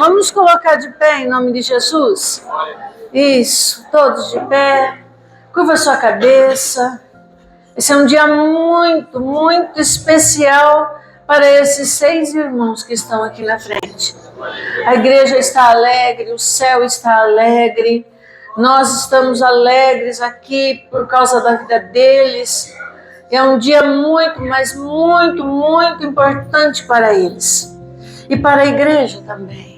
Vamos nos colocar de pé em nome de Jesus? Isso, todos de pé. Curva sua cabeça. Esse é um dia muito, muito especial para esses 6 irmãos que estão aqui na frente. A igreja está alegre, o céu está alegre. Nós estamos alegres aqui por causa da vida deles. É um dia muito, mas muito, muito importante para eles. E para a igreja também.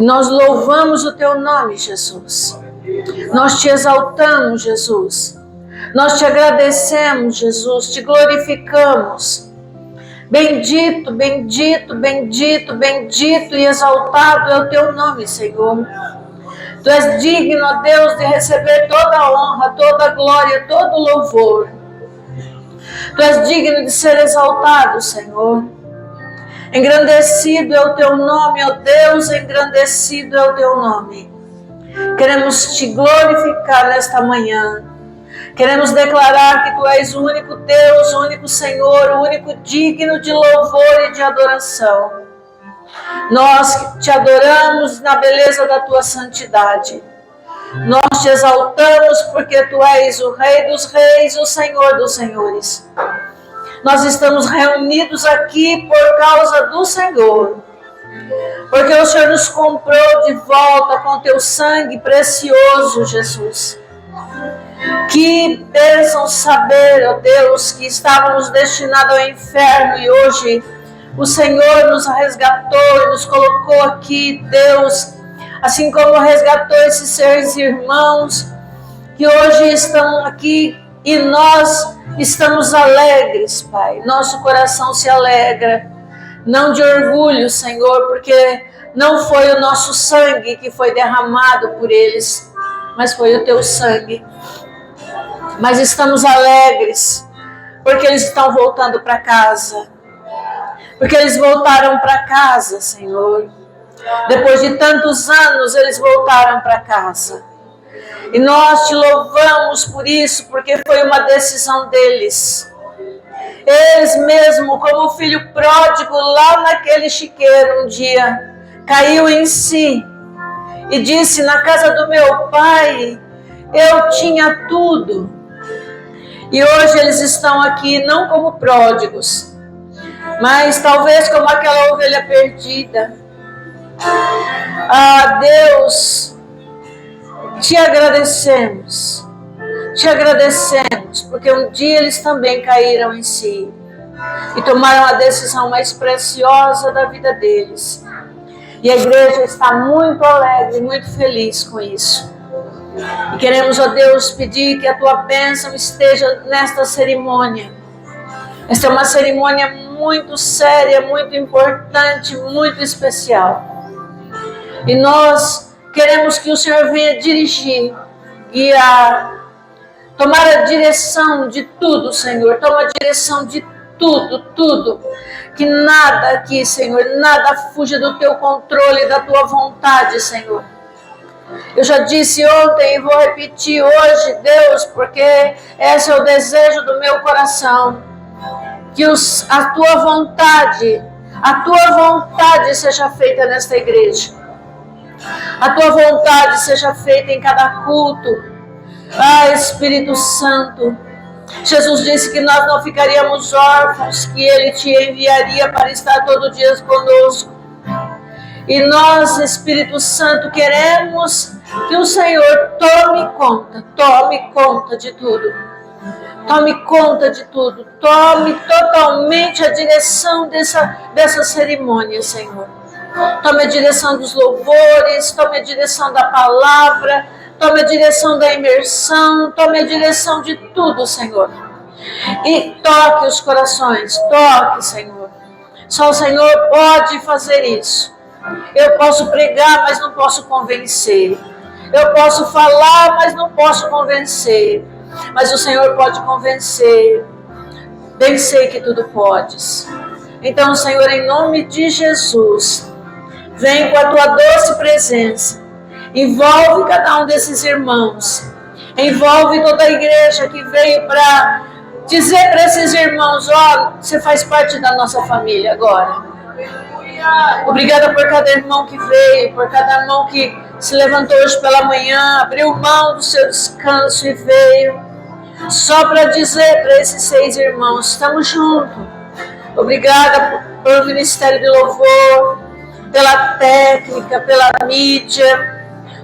Nós louvamos o teu nome, Jesus. Nós te exaltamos, Jesus. Nós te agradecemos, Jesus. Te glorificamos. Bendito, bendito, bendito, bendito e exaltado é o teu nome, Senhor. Tu és digno, ó Deus, de receber toda a honra, toda a glória, todo o louvor. Tu és digno de ser exaltado, Senhor. Engrandecido é o teu nome, ó Deus, engrandecido é o teu nome. Queremos te glorificar nesta manhã. Queremos declarar que tu és o único Deus, o único Senhor, o único digno de louvor e de adoração. Nós te adoramos na beleza da tua santidade. Nós te exaltamos porque tu és o Rei dos Reis, o Senhor dos Senhores. Nós estamos reunidos aqui por causa do Senhor. Porque o Senhor nos comprou de volta com teu sangue precioso, Jesus. Que bênção saber, ó Deus, que estávamos destinados ao inferno e hoje o Senhor nos resgatou e nos colocou aqui, Deus, assim como resgatou esses 6 irmãos que hoje estão aqui e nós estamos alegres, Pai. Nosso coração se alegra, não de orgulho, Senhor, porque não foi o nosso sangue que foi derramado por eles, mas foi o teu sangue. Mas estamos alegres, porque eles estão voltando para casa. Porque eles voltaram para casa, Senhor. Depois de tantos anos, eles voltaram para casa. E nós te louvamos por isso, porque foi uma decisão deles. Eles mesmo, como o filho pródigo lá naquele chiqueiro um dia, caiu em si e disse: na casa do meu pai, eu tinha tudo. E hoje eles estão aqui não como pródigos, mas talvez como aquela ovelha perdida. Ah, Deus, te agradecemos, porque um dia eles também caíram em si e tomaram a decisão mais preciosa da vida deles. E a igreja está muito alegre, muito feliz com isso. E queremos, ó Deus, pedir que a tua bênção esteja nesta cerimônia. Esta é uma cerimônia muito séria, muito importante, muito especial. E nós queremos que o Senhor venha dirigir, guiar, tomar a direção de tudo, Senhor. Toma a direção de tudo. Que nada aqui, Senhor, nada fuja do teu controle, da tua vontade, Senhor. Eu já disse ontem e vou repetir hoje, Deus, porque esse é o desejo do meu coração. Que a tua vontade seja feita nesta igreja. A tua vontade seja feita em cada culto. Ah, Espírito Santo. Jesus disse que nós não ficaríamos órfãos, que Ele te enviaria para estar todo dia conosco. E nós, Espírito Santo, queremos que o Senhor tome conta de tudo. Tome conta de tudo. Tome totalmente a direção dessa cerimônia, Senhor. Tome a direção dos louvores, tome a direção da palavra, tome a direção da imersão, tome a direção de tudo, Senhor. E toque os corações, toque, Senhor. Só o Senhor pode fazer isso. Eu posso pregar, mas não posso convencer. Eu posso falar, mas não posso convencer. Mas o Senhor pode convencer. Bem sei que tudo podes. Então, Senhor, em nome de Jesus, vem com a tua doce presença. Envolve cada um desses irmãos. Envolve toda a igreja que veio para dizer para esses irmãos: ó, você faz parte da nossa família agora. Obrigada por cada irmão que veio, por cada irmão que se levantou hoje pela manhã, abriu mão do seu descanso e veio. Só para dizer para esses 6 irmãos, estamos juntos. Obrigada pelo Ministério de Louvor, pela técnica, pela mídia.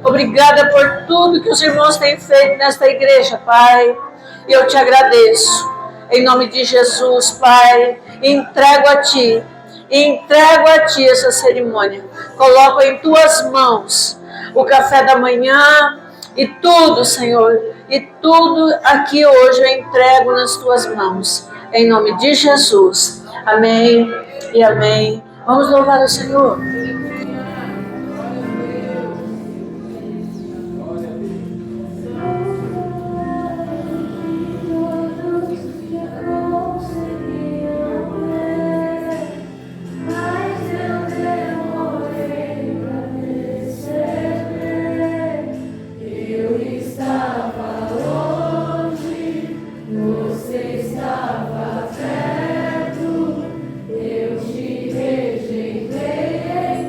Obrigada por tudo que os irmãos têm feito nesta igreja, Pai. E eu te agradeço. Em nome de Jesus, Pai, entrego a Ti essa cerimônia. Coloco em Tuas mãos o café da manhã e tudo, Senhor. E tudo aqui hoje eu entrego nas Tuas mãos. Em nome de Jesus. Amém e amém. Vamos louvar o Senhor. Estava perto, eu te rejeitei.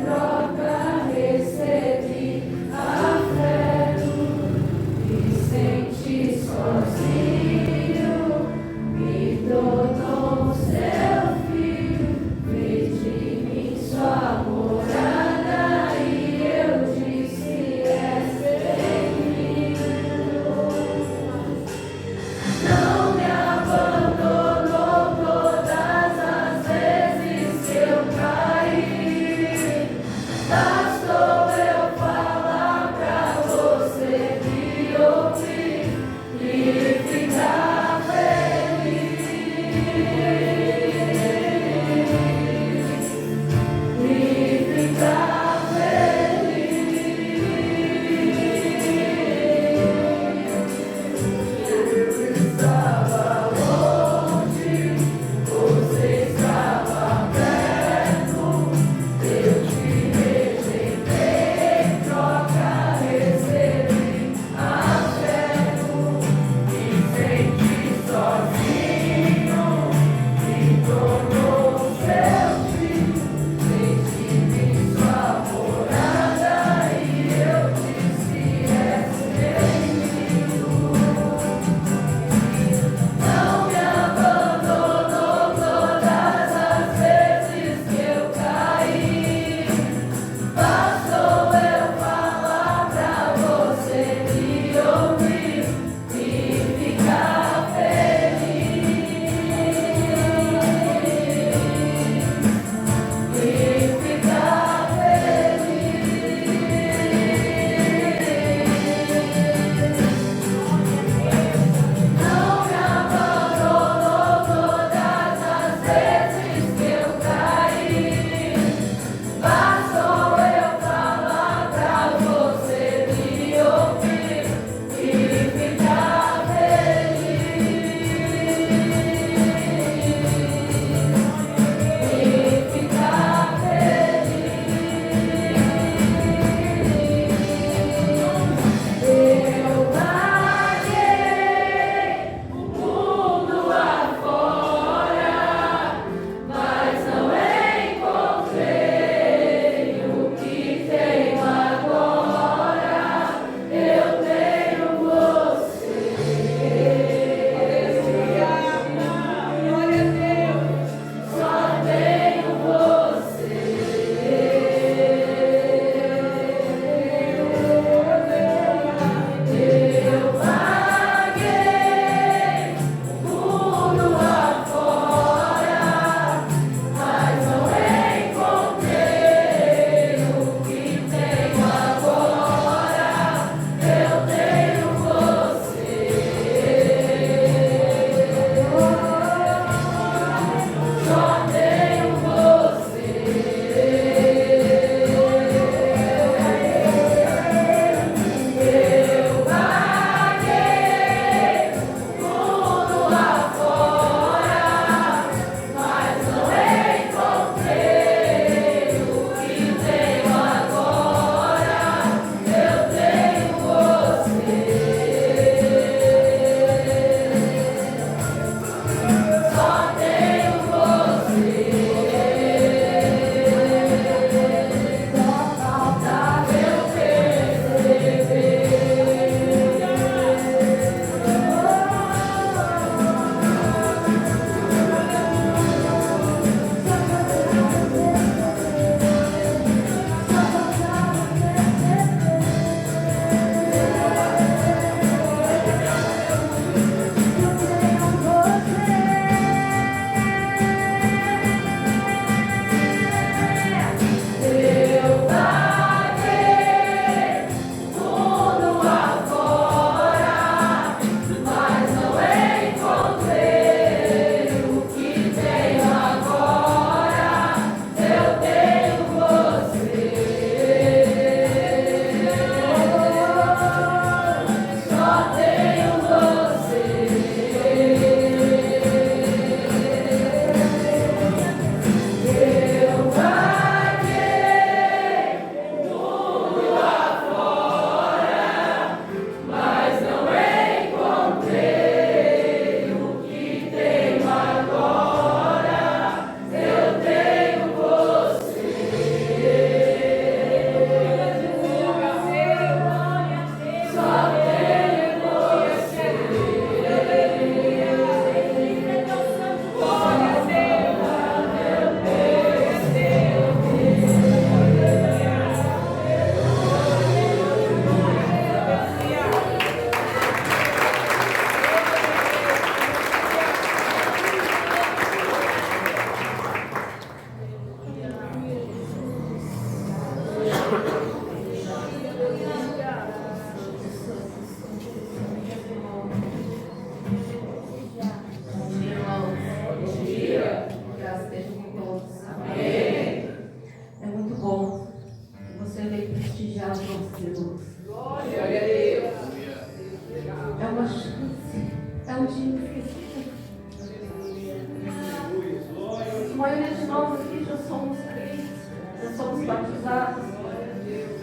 maioria de nós aqui já somos crentes, já somos batizados, glória a Deus.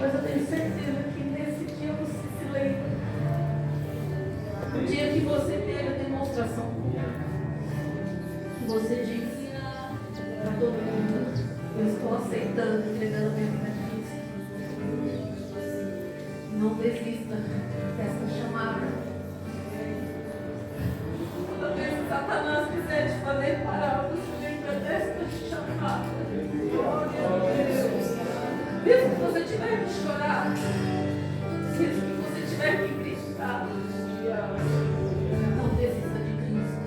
Mas eu tenho certeza que nesse dia você se lembra. O dia que você teve a demonstração pública, que você disse para todo mundo: eu estou aceitando, entregando minha vida a Cristo. Não desista dessa chamada. Toda vez que Satanás quiser te fazer parar, você lembra desta chamada. Glória a Deus. Mesmo que você tiver que chorar, mesmo que você tiver que gritar, não desista de Cristo.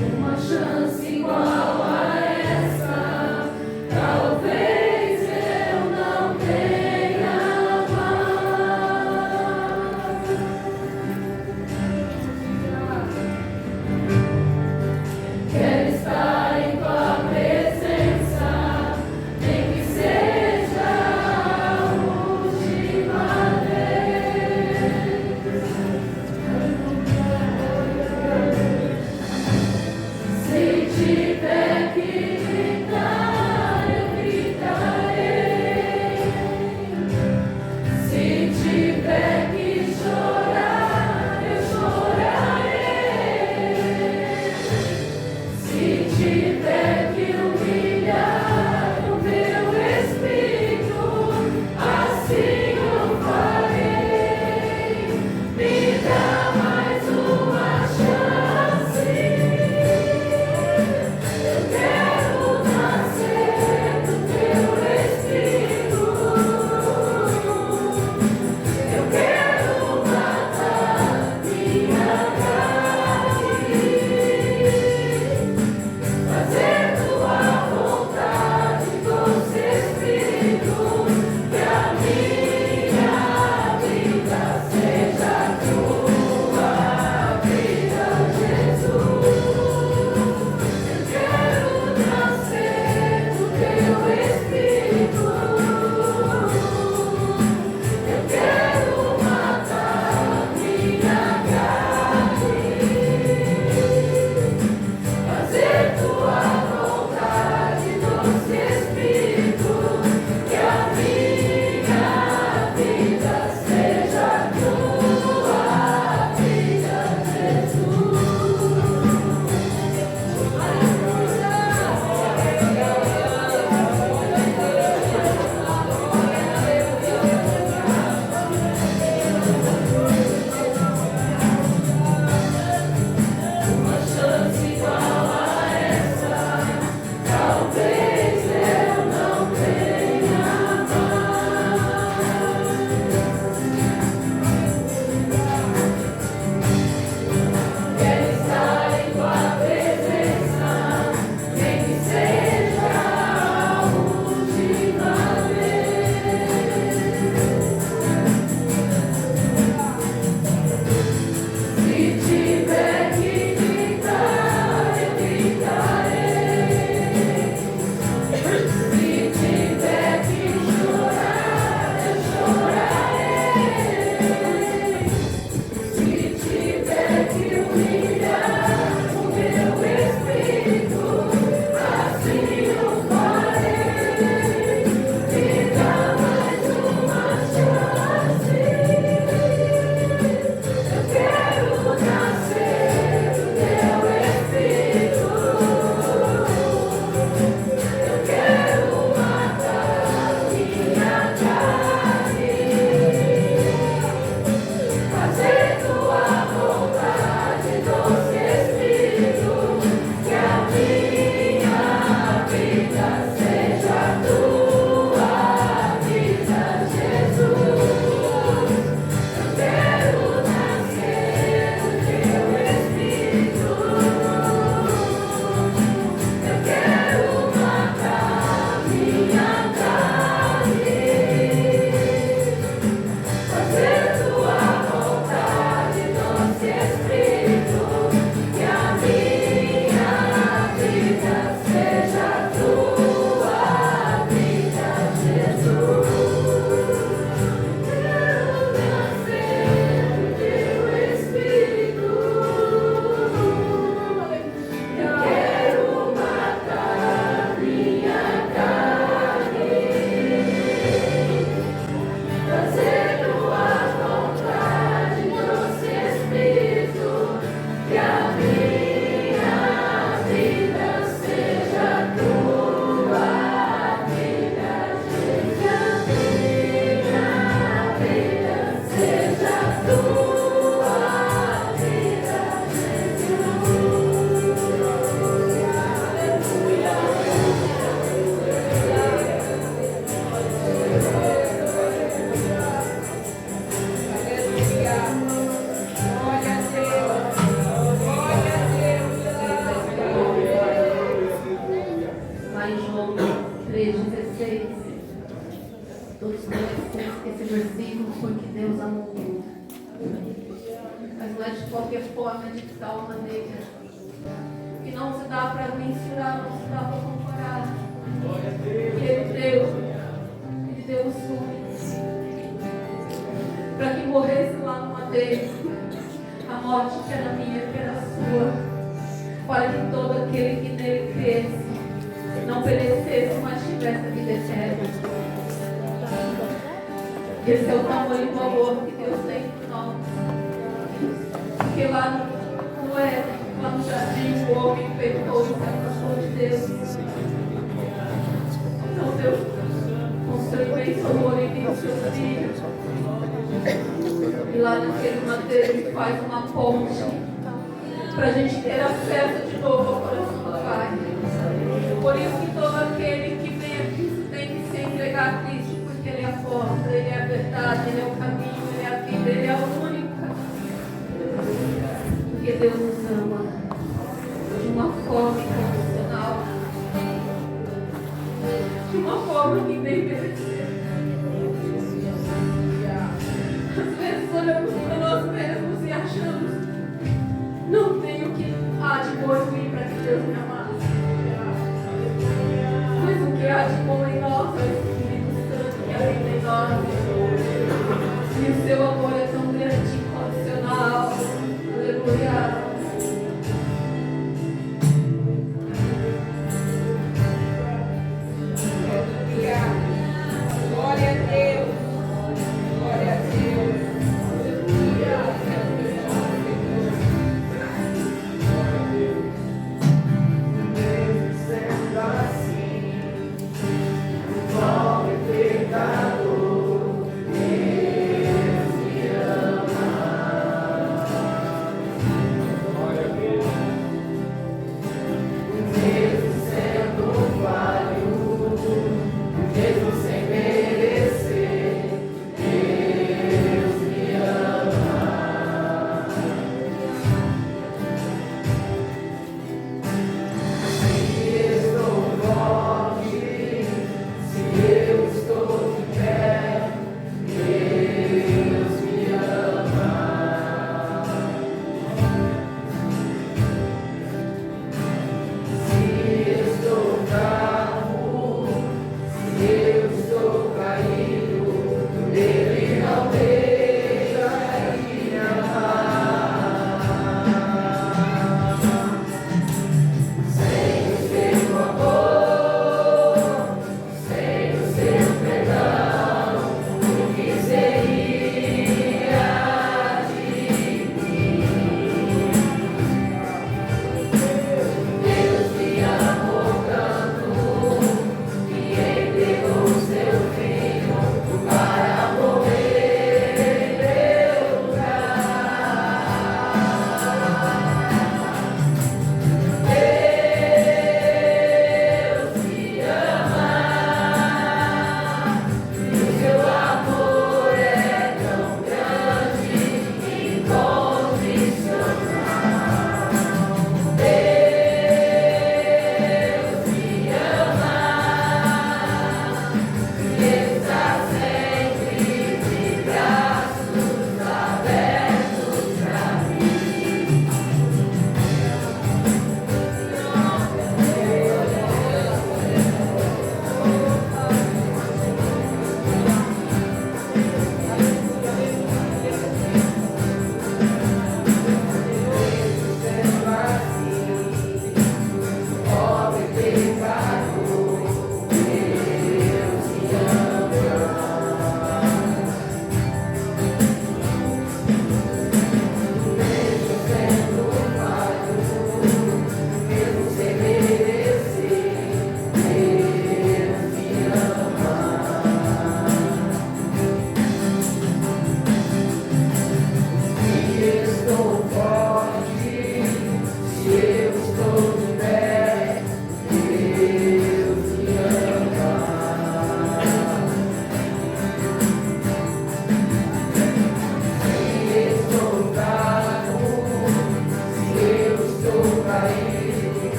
Uma chance igual a essa, talvez eu não tenha mais. Quero estar em tua presença, nem que seja a última vez. Todos conhecemos esse versículo, porque Deus amou o mundo. Mas não é de qualquer forma, de tal maneira, que não se dá para mensurar, não se dá para comparar. Que Ele deu o sonho para que morresse lá no madeiro, a morte que era minha, que era sua, para que todo aquele que nele cresce não perecesse, mas tivesse a vida eterna. Esse é o tamanho do amor que Deus tem por nós. Porque lá no Éden, lá no jardim, o homem pecou e se afastou de Deus. Então Deus, com seu imenso amor, envia o seu filho. E lá naquele madeiro ele faz uma ponte para a gente ter acesso de novo ao coração do Pai. Por isso que todo aquele que vem a Cristo tem que se entregar a Cristo, porque Ele é a porta, Ele é a verdade, Ele é o caminho, Ele é a vida, Ele é o único caminho. Porque Deus nos ama de uma forma incondicional, de uma forma que nem merecemos. Às vezes olhamos para nós mesmos e achamos, não tenho o que há de bom em mim para que Deus me amasse. Mas o que há de bom em nós é o Espírito Santo que habita em nós. E o seu amor é tão grande, incondicional. Aleluia. Glória a Deus. Glória a Deus. Sendo assim, o pobre pecador.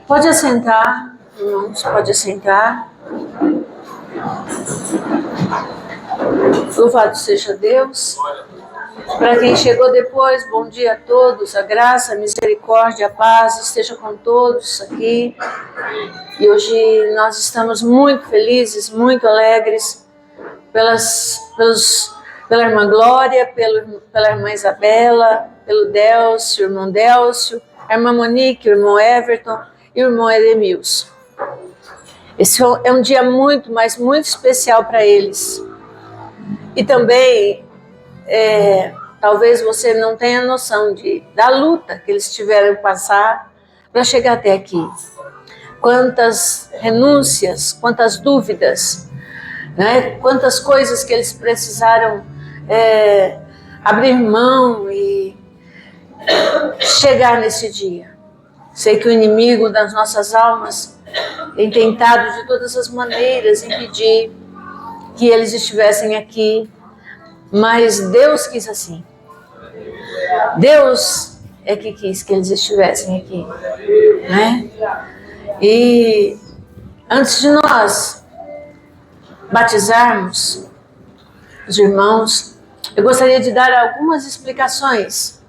Pode assentar, irmãos, pode assentar. Louvado seja Deus. Para quem chegou depois, bom dia a todos. A graça, a misericórdia, a paz esteja com todos aqui. E hoje nós estamos muito felizes, muito alegres pela irmã Glória, pela irmã Isabela, pelo Délcio, o irmão Délcio, a irmã Monique, o irmão Everton e o irmão Edemilson. Esse é um dia muito, mas muito especial para eles. E também, talvez você não tenha noção da luta que eles tiveram que passar para chegar até aqui. Quantas renúncias, quantas dúvidas, né? Quantas coisas que eles precisaram abrir mão e chegar nesse dia. Sei que o inimigo das nossas almas tem tentado de todas as maneiras impedir que eles estivessem aqui, mas Deus quis assim. Deus é que quis que eles estivessem aqui, né? E antes de nós batizarmos os irmãos, eu gostaria de dar algumas explicações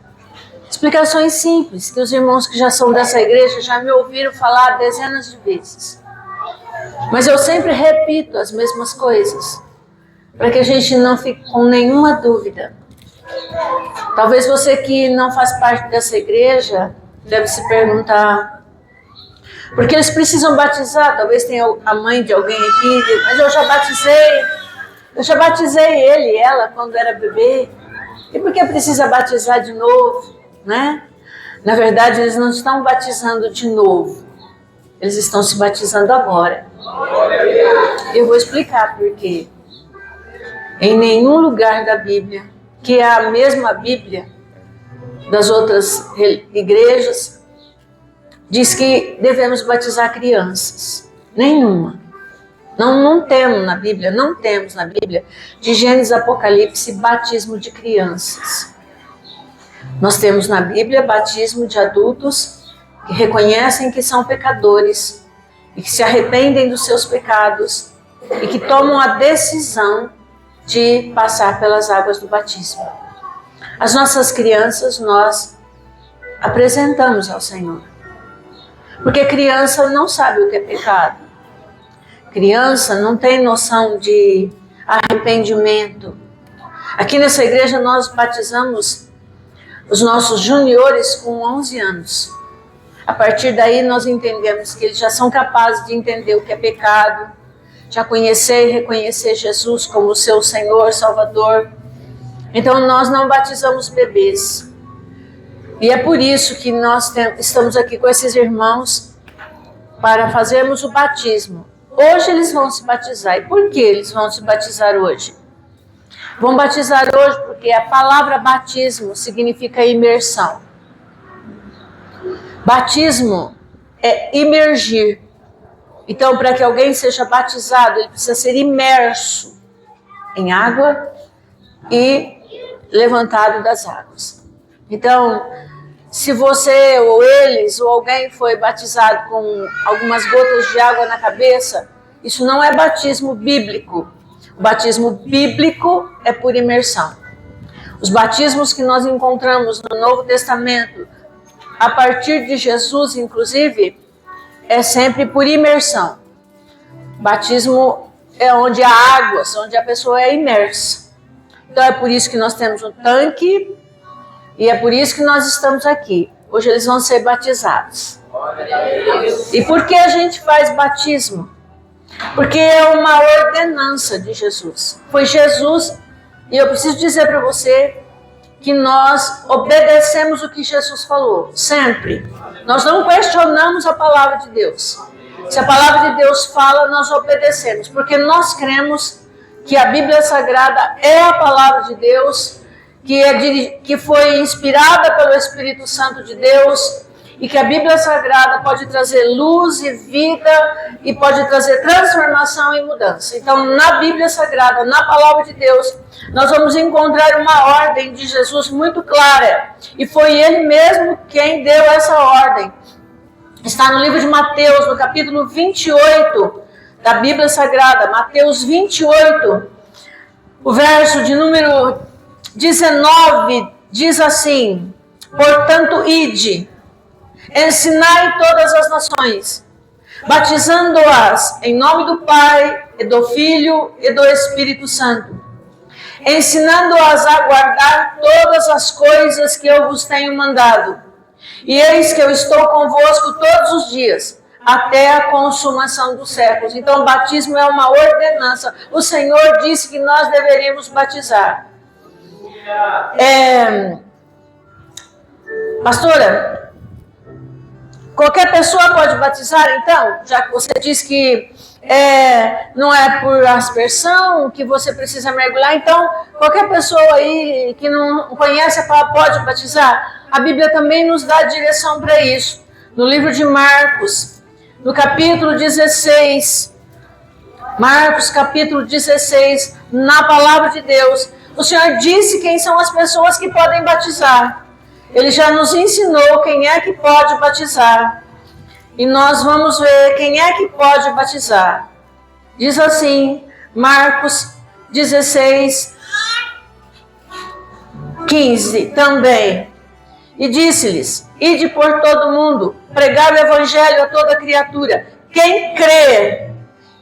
simples, que os irmãos que já são dessa igreja já me ouviram falar dezenas de vezes. Mas eu sempre repito as mesmas coisas, para que a gente não fique com nenhuma dúvida. Talvez você que não faz parte dessa igreja deve se perguntar, por que eles precisam batizar? Talvez tenha a mãe de alguém aqui, mas eu já batizei ele e ela quando era bebê. E por que precisa batizar de novo, né? Na verdade, eles não estão batizando de novo. Eles estão se batizando agora. Eu vou explicar por quê. Em nenhum lugar da Bíblia, que é a mesma Bíblia das outras igrejas, diz que devemos batizar crianças. Nenhuma. Não temos na Bíblia, de Gênesis a Apocalipse, batismo de crianças. Nós temos na Bíblia batismo de adultos que reconhecem que são pecadores e que se arrependem dos seus pecados e que tomam a decisão de passar pelas águas do batismo. As nossas crianças nós apresentamos ao Senhor. Porque criança não sabe o que é pecado. Criança não tem noção de arrependimento. Aqui nessa igreja nós batizamos os nossos juniores com 11 anos. A partir daí nós entendemos que eles já são capazes de entender o que é pecado, já conhecer e reconhecer Jesus como seu Senhor, Salvador. Então nós não batizamos bebês. E é por isso que nós estamos aqui com esses irmãos para fazermos o batismo. Hoje eles vão se batizar. E por que eles vão se batizar hoje? Vão batizar hoje porque a palavra batismo significa imersão. Batismo é imergir. Então, para que alguém seja batizado, ele precisa ser imerso em água e levantado das águas. Então, se você ou eles ou alguém foi batizado com algumas gotas de água na cabeça, isso não é batismo bíblico. O batismo bíblico é por imersão. Os batismos que nós encontramos no Novo Testamento, a partir de Jesus, inclusive, é sempre por imersão. Batismo é onde há águas, onde a pessoa é imersa. Então é por isso que nós temos um tanque e é por isso que nós estamos aqui. Hoje eles vão ser batizados. E por que a gente faz batismo? Porque é uma ordenança de Jesus. Foi Jesus, e eu preciso dizer para você que nós obedecemos o que Jesus falou, sempre. Nós não questionamos a palavra de Deus. Se a palavra de Deus fala, nós obedecemos, porque nós cremos que a Bíblia Sagrada é a palavra de Deus, que foi inspirada pelo Espírito Santo de Deus e que a Bíblia Sagrada pode trazer luz e vida e pode trazer transformação e mudança. Então, na Bíblia Sagrada, na Palavra de Deus, nós vamos encontrar uma ordem de Jesus muito clara. E foi Ele mesmo quem deu essa ordem. Está no livro de Mateus, no capítulo 28 da Bíblia Sagrada. Mateus 28, o verso de número 19, diz assim: portanto, ide, ensinai todas as nações, batizando-as em nome do Pai, e do Filho e do Espírito Santo, ensinando-as a guardar todas as coisas que eu vos tenho mandado. E eis que eu estou convosco todos os dias, até a consumação dos séculos. Então, o batismo é uma ordenança. O Senhor disse que nós deveríamos batizar. Pastora, qualquer pessoa pode batizar, então? Já que você disse que não é por aspersão que você precisa mergulhar, então qualquer pessoa aí que não conhece a palavra pode batizar? A Bíblia também nos dá direção para isso. No livro de Marcos, no capítulo 16, Marcos capítulo 16, na palavra de Deus, o Senhor disse quem são as pessoas que podem batizar. Ele já nos ensinou quem é que pode batizar. E nós vamos ver quem é que pode batizar. Diz assim, Marcos 16, 15 também. E disse-lhes: ide por todo o mundo, pregai o evangelho a toda criatura. Quem crer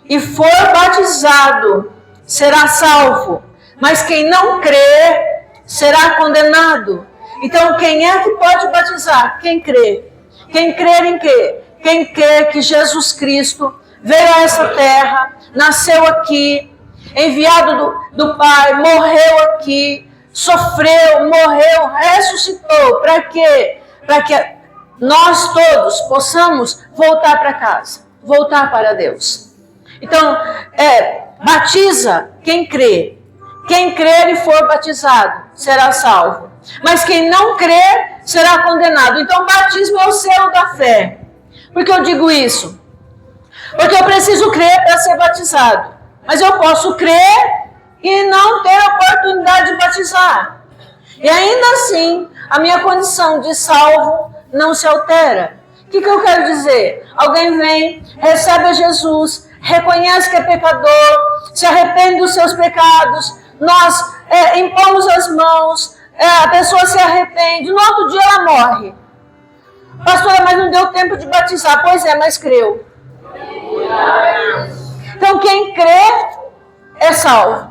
e for batizado será salvo, mas quem não crer será condenado. Então, quem é que pode batizar? Quem crê. Quem crer em quê? Quem quer que Jesus Cristo veio a essa terra, nasceu aqui, enviado do Pai, morreu aqui, sofreu, morreu, ressuscitou. Para quê? Para que nós todos possamos voltar para casa, voltar para Deus. Então, batiza quem crê. Quem crer e for batizado será salvo. Mas quem não crer será condenado. Então, o batismo é o selo da fé. Por que eu digo isso? Porque eu preciso crer para ser batizado. Mas eu posso crer e não ter a oportunidade de batizar. E ainda assim, a minha condição de salvo não se altera. O que eu quero dizer? Alguém vem, recebe a Jesus, reconhece que é pecador, se arrepende dos seus pecados, nós impomos as mãos, a pessoa se arrepende, no outro dia ela morre. Pastora, mas não deu tempo de batizar. Pois é, mas creu. Então quem crê é salvo.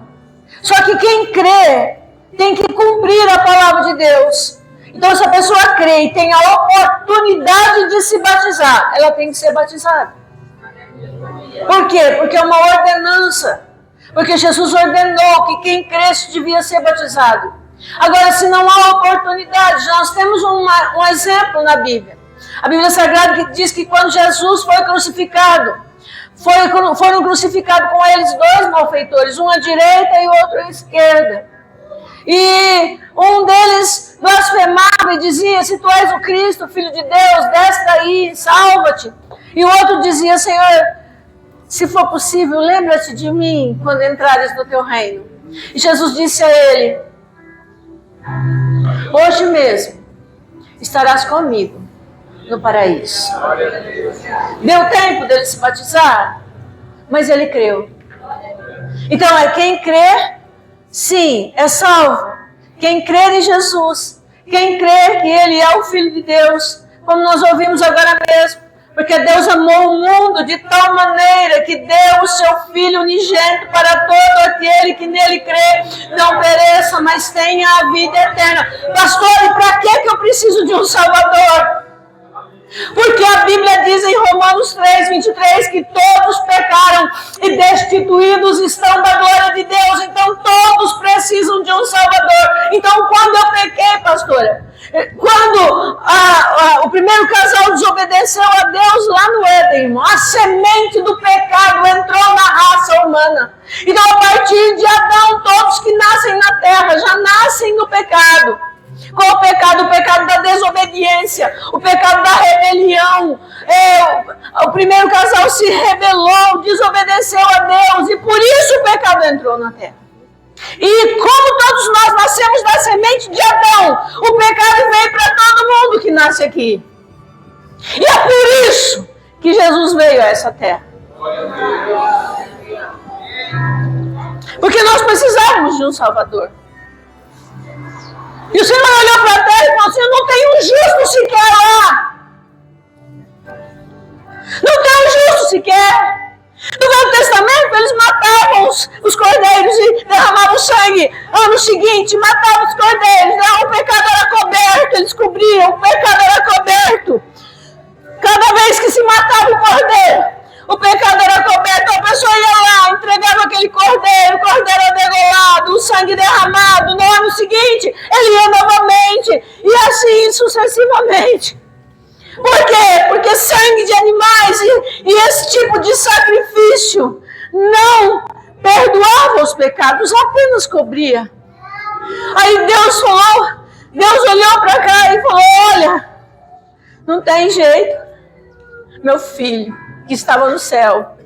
Só que quem crê tem que cumprir a palavra de Deus. Então se a pessoa crê e tem a oportunidade de se batizar, ela tem que ser batizada. Por quê? Porque é uma ordenança. Porque Jesus ordenou que quem cresce devia ser batizado. Agora, se não há oportunidade, nós temos um exemplo na Bíblia. A Bíblia Sagrada que diz que quando Jesus foi crucificado, foram crucificados com eles dois malfeitores, um à direita e outro à esquerda. E um deles blasfemava e dizia: se tu és o Cristo, Filho de Deus, desce daí, salva-te. E o outro dizia: Senhor, se for possível, lembra-te de mim quando entrares no teu reino. E Jesus disse a ele: hoje mesmo estarás comigo no paraíso. Deu tempo dele se batizar, mas ele creu. Então quem crê, sim, é salvo. Quem crê em Jesus, quem crê que ele é o Filho de Deus, como nós ouvimos agora mesmo. Porque Deus amou o mundo de tal maneira que deu o seu Filho unigênito para todo aquele que nele crê, não pereça, mas tenha a vida eterna. Pastor, e para que eu preciso de um Salvador? Porque a Bíblia diz em Romanos 3, 23 que todos pecaram e destituídos estão da glória de Deus. Então todos precisam de um Salvador. Então quando eu pequei, pastora, quando o primeiro casal desobedeceu a Deus lá no Éden, a semente do pecado entrou na raça humana. Então a partir de Adão, todos que nascem na terra já nascem no pecado. Qual o pecado? O pecado da desobediência, o pecado da rebelião. O primeiro casal se rebelou, desobedeceu a Deus, e por isso o pecado entrou na terra. E como todos nós nascemos da semente de Adão, o pecado veio para todo mundo que nasce aqui. E é por isso que Jesus veio a essa terra. Porque nós precisávamos de um Salvador. E o Senhor olhou para a terra e falou assim: não tem um justo sequer lá. Não tem um justo sequer. No Velho Testamento, eles matavam os cordeiros e derramavam sangue. Ano seguinte, matavam os cordeiros. O pecado era coberto, eles cobriam, o pecado era coberto. Cada vez que se matava o cordeiro, o pecado era coberto, a pessoa ia lá, entregava aquele cordeiro, o cordeiro era degolado, o sangue derramado. No ano seguinte, ele ia novamente, e assim sucessivamente. Por quê? Porque sangue de animais e esse tipo de sacrifício não perdoava os pecados, apenas cobria. Aí Deus olhou para cá e falou: olha, não tem jeito, meu filho que estava no céu,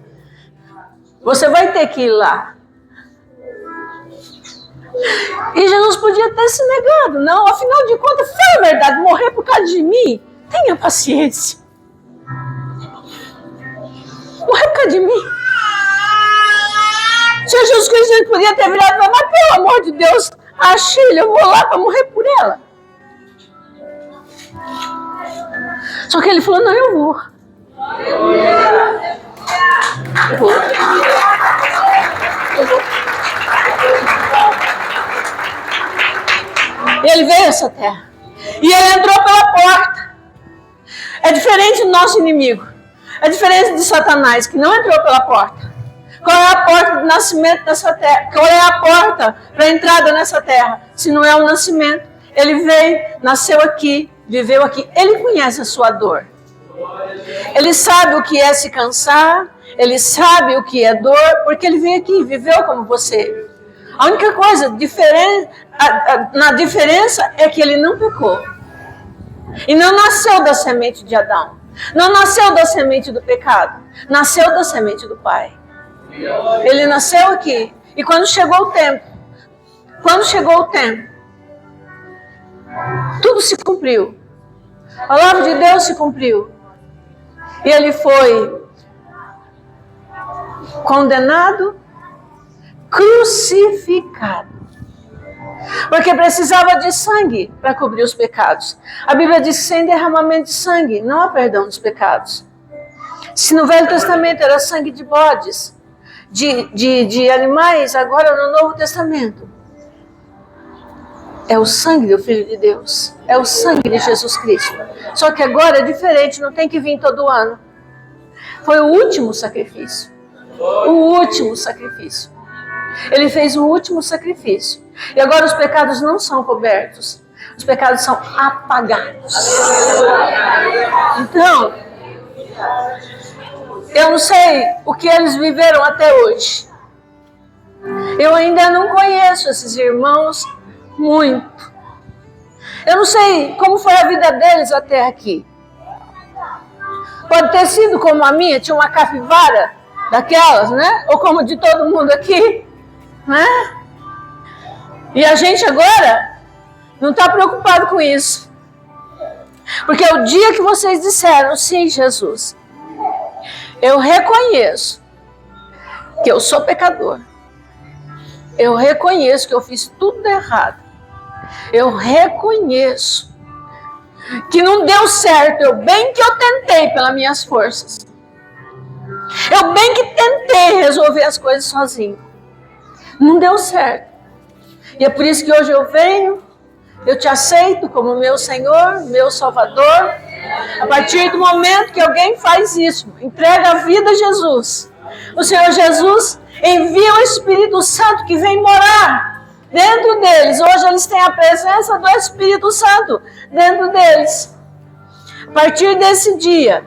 você vai ter que ir lá. E Jesus podia ter se negado: não, afinal de contas, foi a verdade, morrer por causa de mim. Tenha paciência. Morrer por causa de mim. Jesus Cristo podia ter virado e falar: mas pelo amor de Deus, a Sheila, eu vou lá para morrer por ela. Só que ele falou: não, eu vou. Eu vou. E ele veio a essa terra. E ele entrou pela porta. É diferente do nosso inimigo. É diferente de Satanás, que não entrou pela porta. Qual é a porta do nascimento dessa terra? Qual é a porta para a entrada nessa terra? Se não é o nascimento. Ele veio, nasceu aqui, viveu aqui. Ele conhece a sua dor. Ele sabe o que é se cansar. Ele sabe o que é dor, porque ele veio aqui, viveu como você. A única coisa na diferença é que ele não pecou. E não nasceu da semente de Adão. Não nasceu da semente do pecado. Nasceu da semente do Pai. Ele nasceu aqui. E quando chegou o tempo, tudo se cumpriu. A palavra de Deus se cumpriu. E ele foi condenado, crucificado. Porque precisava de sangue para cobrir os pecados. A Bíblia diz que sem derramamento de sangue não há perdão dos pecados. Se no Velho Testamento era sangue de bodes, de animais, agora no Novo Testamento é o sangue do Filho de Deus. É o sangue de Jesus Cristo. Só que agora é diferente, não tem que vir todo ano. Foi o último sacrifício. O último sacrifício. Ele fez o último sacrifício. E agora os pecados não são cobertos. Os pecados são apagados. Então, eu não sei o que eles viveram até hoje. Eu ainda não conheço esses irmãos muito. Eu não sei como foi a vida deles até aqui. Pode ter sido como a minha, tinha uma capivara daquelas, né? Ou como de todo mundo aqui, né? E a gente agora não está preocupado com isso. Porque o dia que vocês disseram: sim, Jesus, eu reconheço que eu sou pecador. Eu reconheço que eu fiz tudo errado. Eu reconheço que não deu certo. Eu bem que eu tentei pelas minhas forças. Eu bem que tentei resolver as coisas sozinho. Não deu certo. E é por isso que hoje eu venho, eu te aceito como meu Senhor, meu Salvador. A partir do momento que alguém faz isso, entrega a vida a Jesus, o Senhor Jesus envia o Espírito Santo que vem morar dentro deles. Hoje eles têm a presença do Espírito Santo dentro deles. A partir desse dia,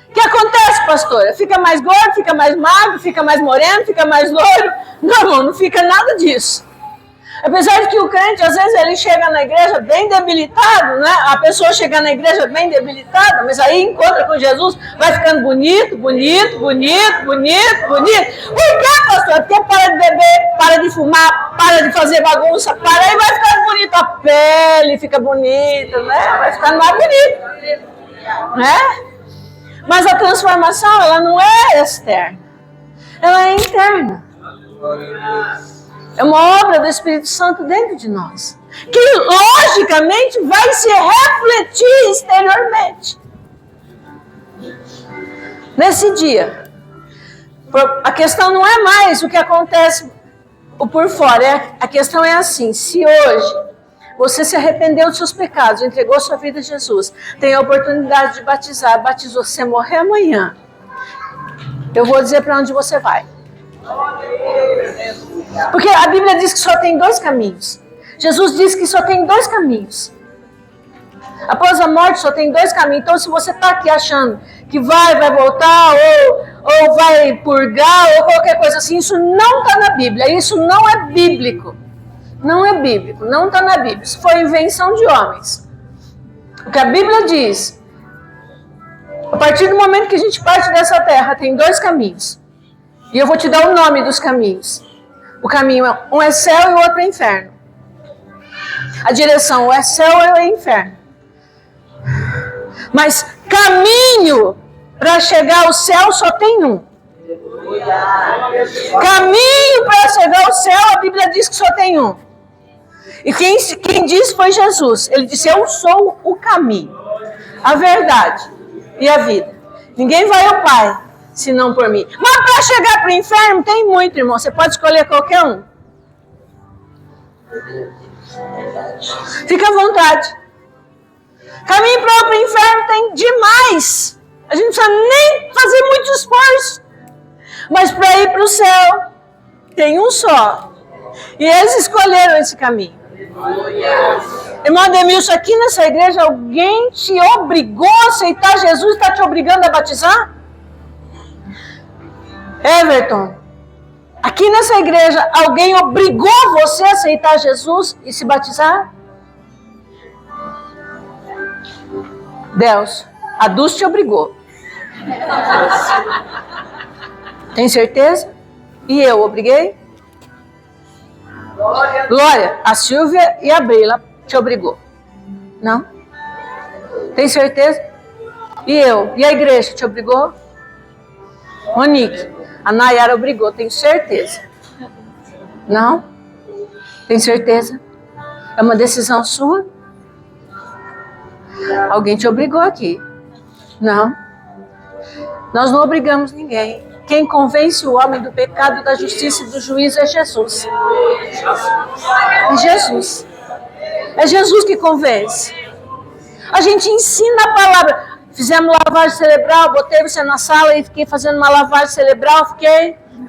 o que acontece, pastora? Fica mais gordo, fica mais magro, fica mais moreno, fica mais loiro? Não, irmão, não fica nada disso. Apesar de que o crente, às vezes, ele chega na igreja bem debilitado, né? A pessoa chega na igreja bem debilitada, mas aí encontra com Jesus, vai ficando bonito, bonito, bonito, bonito, bonito. Por que, pastor? Porque para de beber, para de fumar, para de fazer bagunça, para aí vai ficando bonito. A pele fica bonita, né? Vai ficando mais bonito, né? Mas a transformação, ela não é externa, ela é interna. É uma obra do Espírito Santo dentro de nós, que logicamente vai se refletir exteriormente. Nesse dia, a questão não é mais o que acontece por fora, a questão é assim: se hoje você se arrependeu dos seus pecados, entregou sua vida a Jesus, tem a oportunidade de batizar, batizou, se você morrer amanhã, eu vou dizer para onde você vai. Porque a Bíblia diz que só tem 2 caminhos. Jesus disse que só tem 2 caminhos. Após a morte só tem 2 caminhos. Então se você está aqui achando que vai voltar, ou vai purgar, ou qualquer coisa assim, isso não está na Bíblia. Isso não é bíblico. Não é bíblico, não está na Bíblia. Isso foi invenção de homens. O que a Bíblia diz, a partir do momento que a gente parte dessa terra, tem 2 caminhos. E eu vou te dar o nome dos caminhos. O caminho, um é céu e o outro é inferno. A direção, ou é céu ou é inferno. Mas caminho para chegar ao céu só tem um. Caminho para chegar ao céu, a Bíblia diz que só tem um. E quem disse foi Jesus. Ele disse: eu sou o caminho, a verdade e a vida. Ninguém vai ao Pai senão por mim. Mas para chegar para o inferno tem muito, irmão. Você pode escolher qualquer um. Fica à vontade. Caminho para o inferno tem demais. A gente não precisa nem fazer muito esforço. Mas para ir para o céu tem um só. E eles escolheram esse caminho. Irmão Ademilson, aqui nessa igreja alguém te obrigou a aceitar Jesus? Está te obrigando a batizar? Everton, aqui nessa igreja alguém obrigou você a aceitar Jesus e se batizar? Deus, a Dulce te obrigou. Tem certeza? E eu obriguei? Glória, a Silvia e a Brila te obrigou. Não? Tem certeza? E eu? E a igreja te obrigou? Monique, a Nayara obrigou, tenho certeza. Não? Tem certeza? É uma decisão sua? Alguém te obrigou aqui? Não? Nós não obrigamos ninguém. Quem convence o homem do pecado, da justiça e do juízo é Jesus. É Jesus. É Jesus que convence. A gente ensina a palavra. Fizemos lavagem cerebral, botei você na sala e fiquei fazendo uma lavagem cerebral,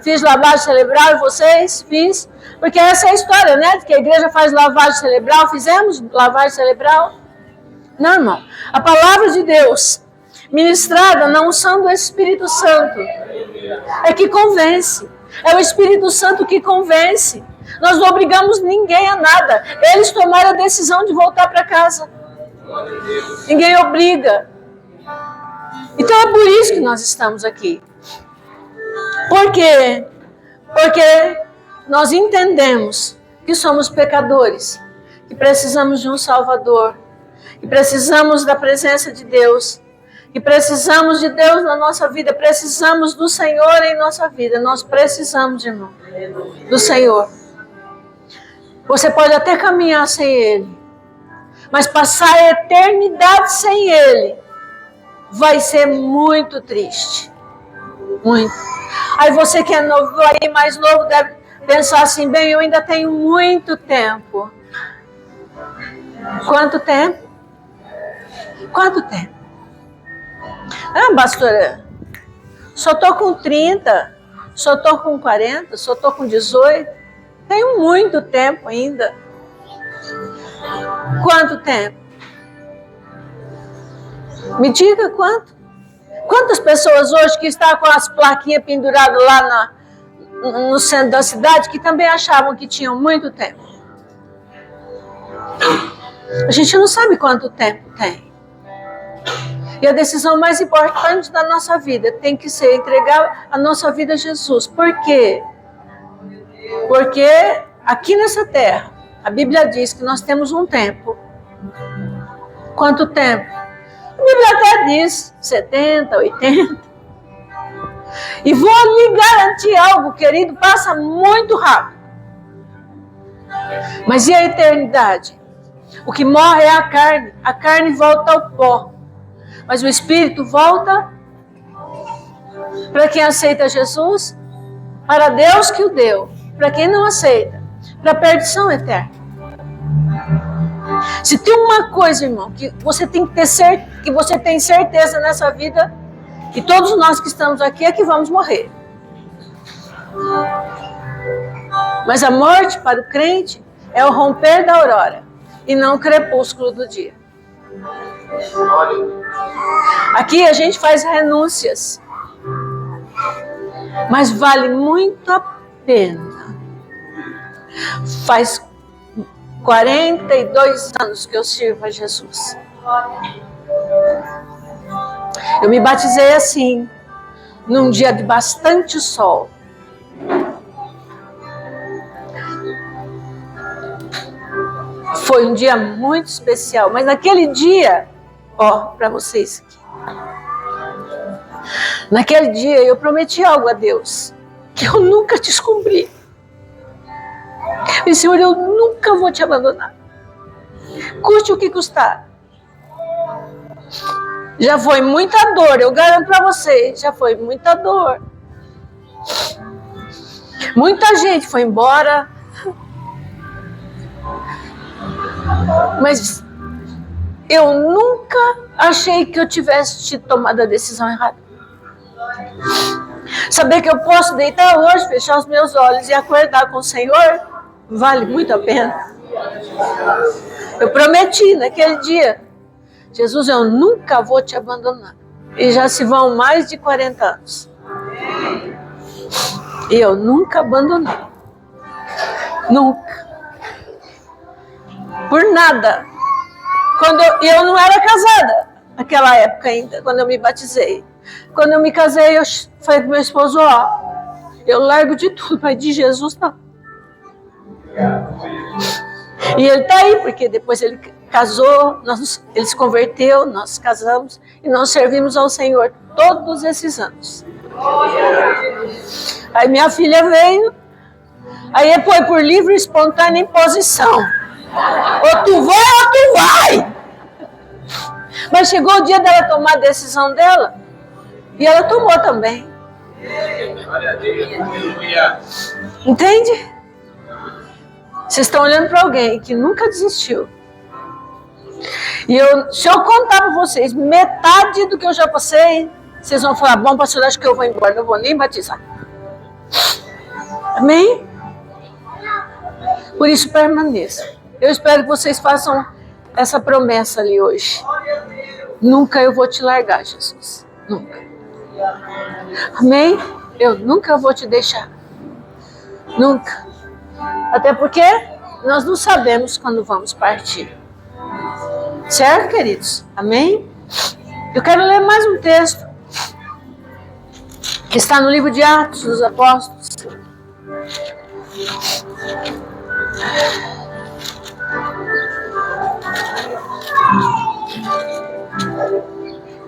fiz lavagem cerebral e vocês, fiz. Porque essa é a história, né? Que a igreja faz lavagem cerebral, fizemos lavagem cerebral. Não, irmão. A palavra de Deus, ministrada na unção do Espírito Santo, é que convence. É o Espírito Santo que convence. Nós não obrigamos ninguém a nada. Eles tomaram a decisão de voltar para casa. Ninguém obriga. Então é por isso que nós estamos aqui. Por quê? Porque nós entendemos que somos pecadores, que precisamos de um Salvador, que precisamos da presença de Deus, que precisamos de Deus na nossa vida, precisamos do Senhor em nossa vida. Nós precisamos, irmão, do Senhor. Você pode até caminhar sem Ele, mas passar a eternidade sem Ele vai ser muito triste. Muito. Aí você que é novo aí, mais novo, deve pensar assim: bem, eu ainda tenho muito tempo. Quanto tempo? Quanto tempo? Ah, pastora, só estou com 30, só estou com 40, só estou com 18. Tenho muito tempo ainda. Quanto tempo? Me diga quanto. Quantas pessoas hoje que estão com as plaquinhas penduradas lá no centro da cidade, que também achavam que tinham muito tempo? A gente não sabe quanto tempo tem. E a decisão mais importante da nossa vida tem que ser entregar a nossa vida a Jesus. Por quê? Porque aqui nessa terra, a Bíblia diz que nós temos um tempo. Quanto tempo? A Bíblia até diz 70, 80. E vou lhe garantir algo, querido, passa muito rápido. Mas e a eternidade? O que morre é a carne volta ao pó. Mas o Espírito volta para quem aceita Jesus, para Deus que o deu. Para quem não aceita, para a perdição eterna. Se tem uma coisa, irmão, que você tem que você tem certeza nessa vida, e todos nós que estamos aqui é que vamos morrer. Mas a morte para o crente é o romper da aurora e não o crepúsculo do dia. Aqui a gente faz renúncias, mas vale muito a pena. Faz 42 anos que eu sirvo a Jesus. Eu me batizei assim, num dia de bastante sol. Foi um dia muito especial, mas naquele dia, para vocês aqui. Naquele dia eu prometi algo a Deus, que eu nunca descobri. E Senhor, eu nunca vou te abandonar. Custe o que custar. Já foi muita dor, eu garanto para vocês, já foi muita dor. Muita gente foi embora. Mas eu nunca achei que eu tivesse tomado a decisão errada. Saber que eu posso deitar hoje, fechar os meus olhos e acordar com o Senhor, vale muito a pena. Eu prometi naquele dia, Jesus, eu nunca vou te abandonar. E já se vão mais de 40 anos. E eu nunca abandonei. Nunca. Por nada. Quando eu não era casada, naquela época ainda, quando eu me batizei. Quando eu me casei, eu falei pro meu esposo, eu largo de tudo, mas de Jesus não. E ele está aí, porque depois ele casou, ele se converteu, nós casamos e nós servimos ao Senhor todos esses anos. Aí minha filha veio, aí foi por livre e espontânea imposição. Ou tu vai ou tu vai. Mas chegou o dia dela tomar a decisão dela e ela tomou também. Entende? Vocês estão olhando para alguém que nunca desistiu. E se eu contar para vocês metade do que eu já passei, vocês vão falar, bom, pastor, acho que eu vou embora, não vou nem batizar. Amém? Por isso permaneça. Eu espero que vocês façam essa promessa ali hoje. Nunca eu vou te largar, Jesus. Nunca. Amém? Eu nunca vou te deixar. Nunca. Até porque nós não sabemos quando vamos partir. Certo, queridos? Amém? Eu quero ler mais um texto que está no livro de Atos dos Apóstolos.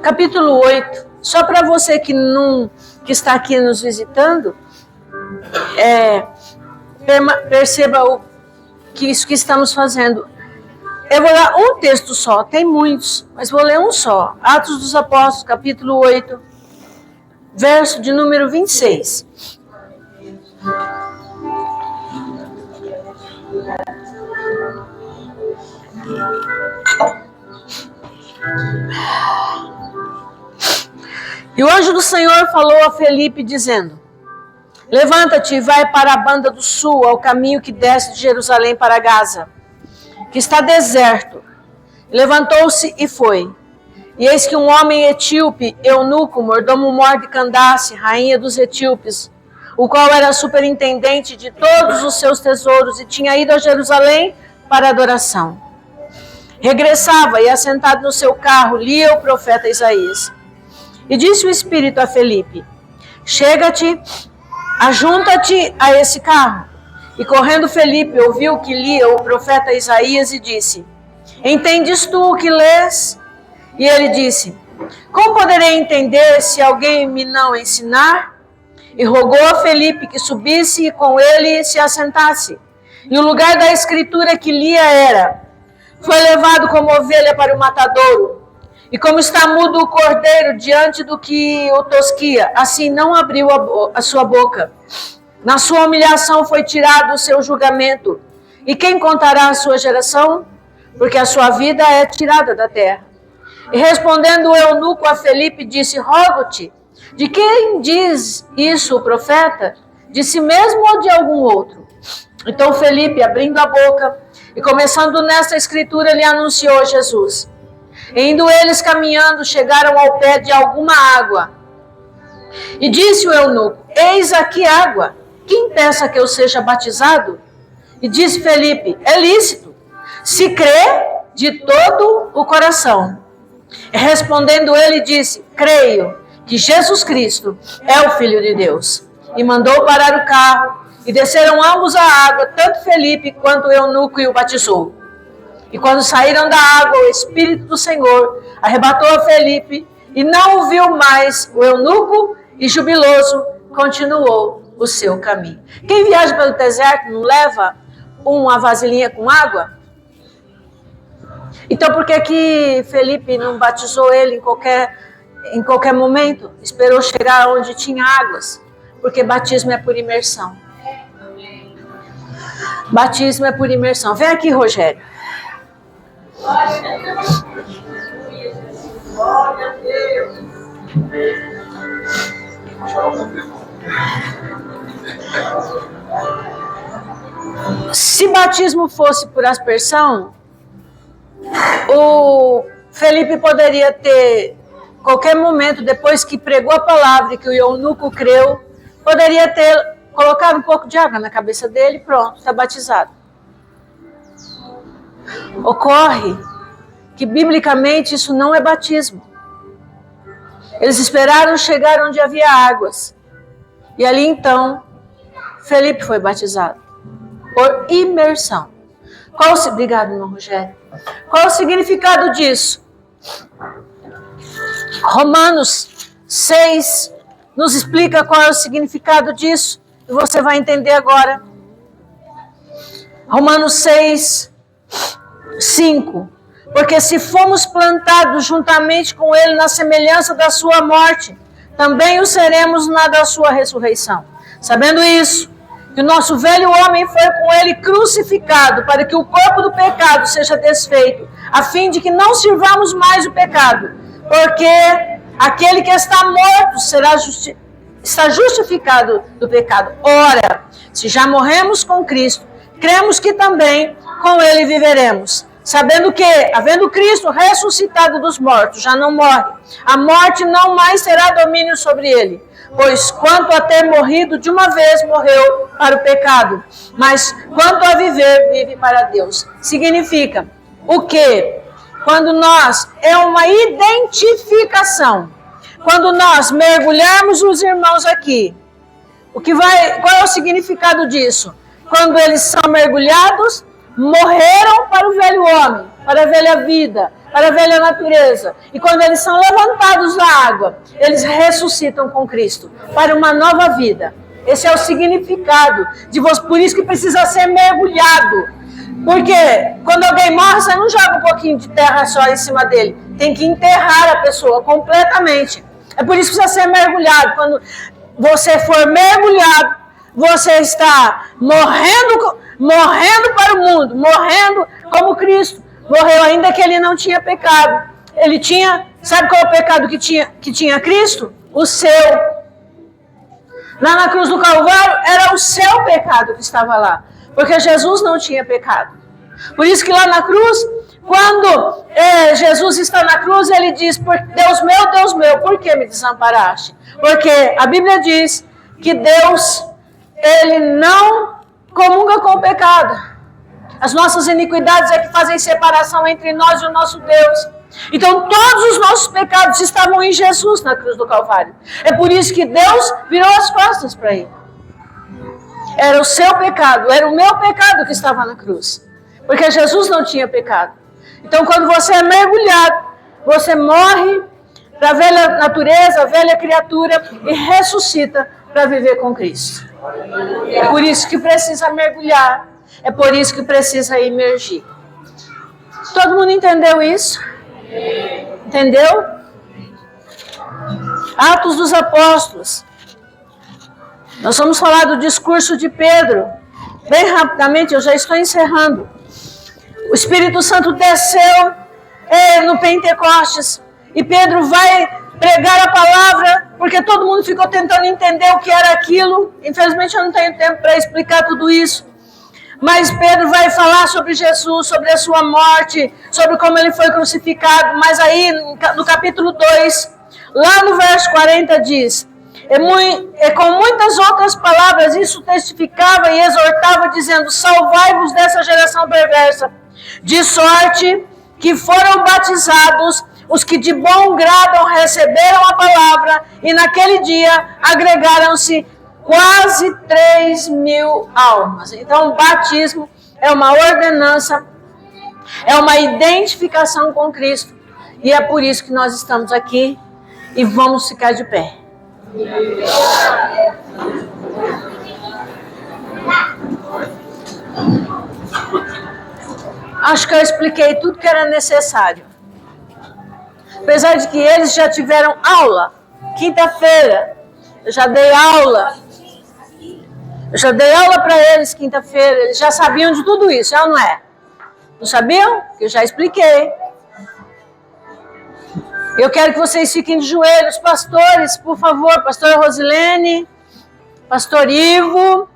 Capítulo 8. Só para você que está aqui nos visitando, perceba isso que estamos fazendo. Eu vou ler um texto só, tem muitos, mas vou ler um só. Atos dos Apóstolos, capítulo 8, verso de número 26. E o anjo do Senhor falou a Felipe, dizendo: levanta-te e vai para a banda do sul, ao caminho que desce de Jerusalém para Gaza, que está deserto. Levantou-se e foi. E eis que um homem etíope, eunuco, mordomo-mor de Candace, rainha dos etíopes, o qual era superintendente de todos os seus tesouros e tinha ido a Jerusalém para adoração. regressava e, assentado no seu carro, lia o profeta Isaías. E disse o Espírito a Felipe: chega-te, ajunta-te a esse carro. E correndo Felipe ouviu que lia o profeta Isaías e disse: entendes tu o que lês? E ele disse: como poderei entender se alguém me não ensinar? E rogou a Felipe que subisse e com ele se assentasse. E o lugar da escritura que lia era: foi levado como ovelha para o matadouro, e como está mudo o cordeiro diante do que o tosquia, assim não abriu a sua boca. Na sua humilhação foi tirado o seu julgamento. E quem contará a sua geração? Porque a sua vida é tirada da terra. E respondendo o eunuco a Felipe, disse: rogo-te, de quem diz isso o profeta? De si mesmo ou de algum outro? Então Felipe, abrindo a boca e começando nesta escritura, lhe anunciou Jesus. E indo eles caminhando, chegaram ao pé de alguma água. E disse o eunuco: eis aqui água. Quem peça que eu seja batizado? E disse Felipe: é lícito, se crê de todo o coração. E respondendo ele, disse: creio que Jesus Cristo é o Filho de Deus. E mandou parar o carro, e desceram ambos à água, tanto Felipe quanto o eunuco, e o batizou. E quando saíram da água, o Espírito do Senhor arrebatou a Felipe, e não o viu mais o eunuco, e jubiloso continuou o seu caminho. Quem viaja pelo deserto não leva uma vasilhinha com água? Então por que Felipe não batizou ele em qualquer momento? Esperou chegar onde tinha águas? Porque batismo é por imersão. Batismo é por imersão. Vem aqui, Rogério. Glória a Deus. Se batismo fosse por aspersão, o Felipe poderia ter, qualquer momento, depois que pregou a palavra e que o eunuco creu, poderia ter colocado um pouco de água na cabeça dele e pronto, está batizado. Ocorre que, biblicamente, isso não é batismo. Eles esperaram chegar onde havia águas. E ali, então, Felipe foi batizado. Por imersão. Obrigado, irmão Rogério. Qual o significado disso? Romanos 6 nos explica qual é o significado disso. E você vai entender agora. Romanos 6, 5. Porque se fomos plantados juntamente com ele na semelhança da sua morte, também o seremos na da sua ressurreição. Sabendo isso, que o nosso velho homem foi com ele crucificado, para que o corpo do pecado seja desfeito, a fim de que não sirvamos mais o pecado, porque aquele que está morto está justificado do pecado. Ora, se já morremos com Cristo, cremos que também com ele viveremos. Sabendo que, havendo Cristo ressuscitado dos mortos, já não morre, a morte não mais terá domínio sobre ele. Pois quanto a ter morrido de uma vez, morreu para o pecado. Mas quanto a viver, vive para Deus. Significa o quê? Quando nós, é uma identificação. Quando nós mergulharmos os irmãos aqui, qual é o significado disso? Quando eles são mergulhados, morreram para o velho homem, para a velha vida, para a velha natureza. E quando eles são levantados da água, eles ressuscitam com Cristo para uma nova vida. Esse é o significado de você. Por isso que precisa ser mergulhado. Porque quando alguém morre, você não joga um pouquinho de terra só em cima dele. Tem que enterrar a pessoa completamente. É por isso que precisa ser mergulhado. Quando você for mergulhado, você está morrendo para o mundo, morrendo como Cristo morreu, ainda que ele não tinha pecado. Ele tinha, sabe qual é o pecado que tinha Cristo? O seu. Lá na cruz do Calvário, era o seu pecado que estava lá, porque Jesus não tinha pecado. Por isso que lá na cruz, quando Jesus está na cruz, ele diz: Deus meu, por que me desamparaste? Porque a Bíblia diz que Deus, ele não comunga com o pecado. As nossas iniquidades é que fazem separação entre nós e o nosso Deus. Então todos os nossos pecados estavam em Jesus na cruz do Calvário. É por isso que Deus virou as costas para ele. Era o seu pecado, era o meu pecado que estava na cruz. Porque Jesus não tinha pecado. Então quando você é mergulhado, você morre para a velha natureza, a velha criatura e ressuscita para viver com Cristo. É por isso que precisa mergulhar. É por isso que precisa emergir. Todo mundo entendeu isso? Entendeu? Atos dos Apóstolos. Nós vamos falar do discurso de Pedro. Bem rapidamente, eu já estou encerrando. O Espírito Santo desceu no Pentecostes. E Pedro vai pregar a palavra, porque todo mundo ficou tentando entender o que era aquilo. Infelizmente eu não tenho tempo para explicar tudo isso. Mas Pedro vai falar sobre Jesus, sobre a sua morte, sobre como ele foi crucificado. Mas aí, no capítulo 2, lá no verso 40 diz: com muitas outras palavras, isso testificava e exortava, dizendo: salvai-vos dessa geração perversa, de sorte que foram batizados os que de bom grado receberam a palavra, e naquele dia agregaram-se quase 3.000 almas. Então, o batismo é uma ordenança, é uma identificação com Cristo. E é por isso que nós estamos aqui e vamos ficar de pé. Acho que eu expliquei tudo que era necessário. Apesar de que eles já tiveram aula. Quinta-feira, eu já dei aula. Eu já dei aula para eles quinta-feira. Eles já sabiam de tudo isso, é ou não é? Não sabiam? Eu já expliquei. Eu quero que vocês fiquem de joelhos. Pastores, por favor. Pastora Rosilene, Pastor Ivo.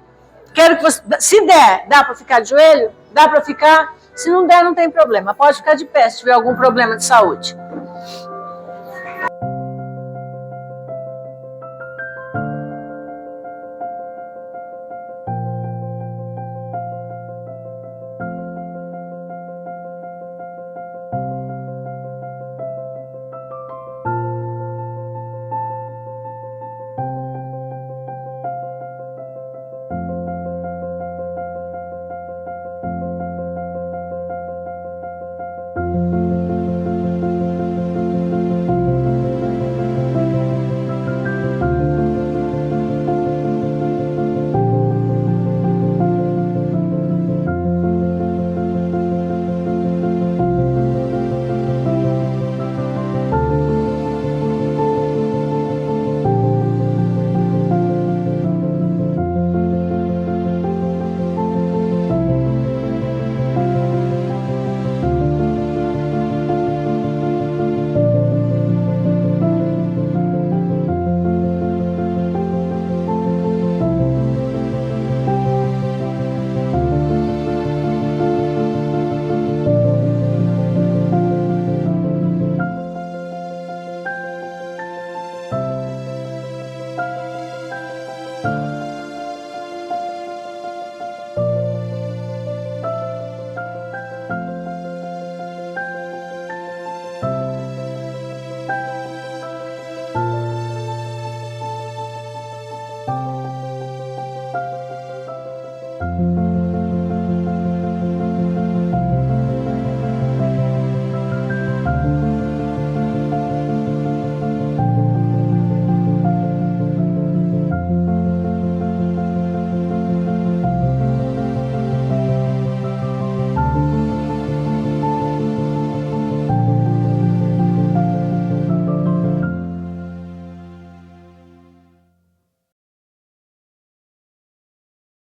Quero que você... Se der, dá para ficar de joelho? Dá para ficar? Se não der, não tem problema. Pode ficar de pé se tiver algum problema de saúde.